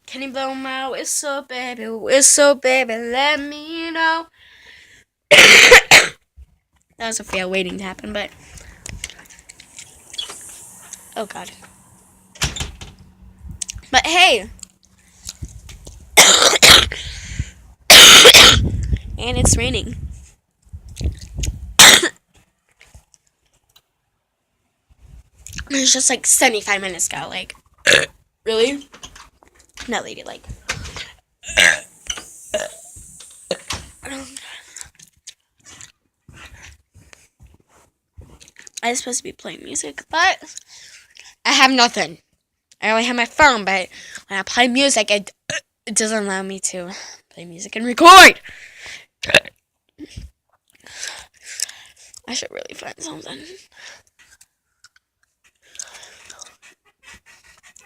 Can you blow my whistle, baby, let me know. That was a fail waiting to happen, but... Oh, God. But, hey! And it's raining. It's just like 75 minutes ago, like... Really? No, lady, like... I was supposed to be playing music, but I have nothing. I only have my phone, but when I play music, it doesn't allow me to play music and record. I should really find something.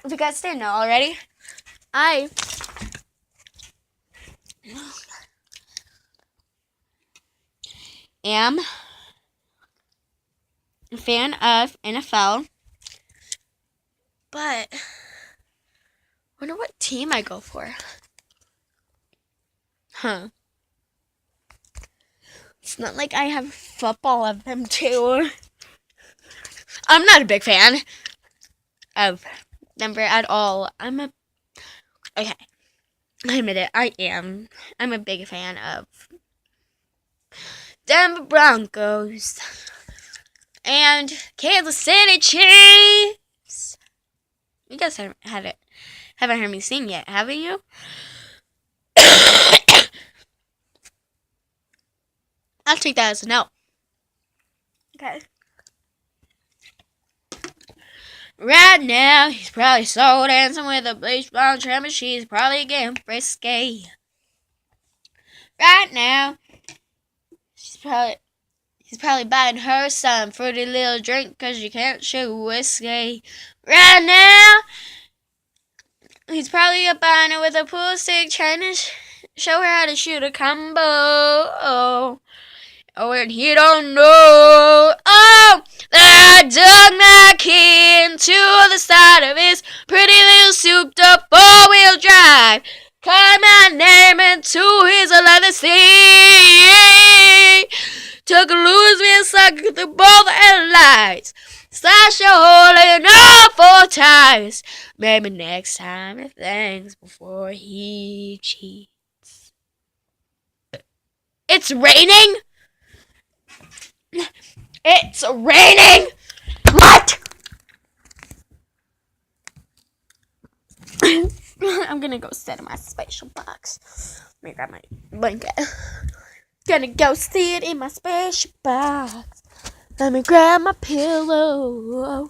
If you guys didn't know already, I am a fan of NFL, but I wonder what team I go for. Huh. It's not like I have football of them too. I'm not a big fan of Denver at all. Okay. I admit it, I am. I'm a big fan of Denver Broncos and Kansas City Chiefs. You guys haven't heard me sing yet, haven't you? I'll take that as a no. Okay. Right now, he's probably so dancing with a bleach blonde trim, and she's probably getting frisky. Right now, he's probably buying her some fruity little drink because you can't shoot whiskey. Right now, he's probably buying her with a pool stick, trying to show her how to shoot a combo. Oh, and he don't know. Oh, that I dug my key into the side of his pretty little souped-up four-wheel drive. Called my name into his leather seat. Took a Louisville sucker through both headlights. Slash a hole in all four tires. Maybe next time he thinks before he cheats. It's raining? It's raining! What? I'm gonna go sit in my special box. Let me grab my blanket. Gonna go sit in my special box. Let me grab my pillow.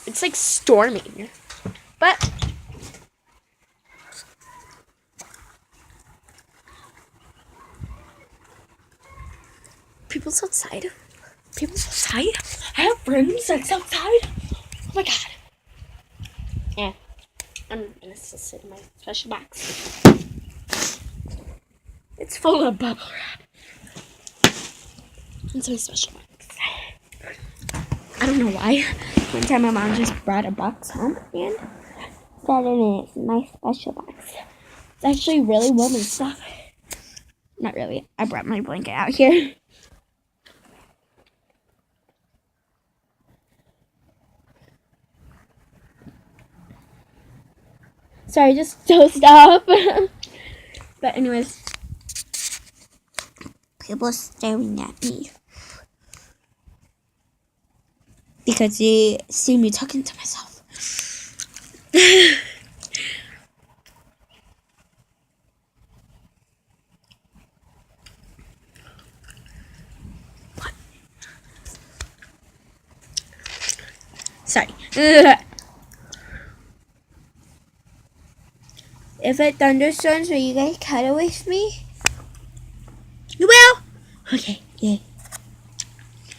It's like storming. But people's outside. I have friends that's outside. Oh my god. Yeah. I'm gonna sit in my special box. It's full of bubble wrap. It's my special box. I don't know why. One time my mom just brought a box home and said in it, my special box. It's actually really warm and stuff. Not really. I brought my blanket out here. Sorry, just dozed off. But anyways, people are staring at me because they see me talking to myself. What? Sorry. If it thunderstorms, will you guys cuddle with me? You will? Okay, yeah.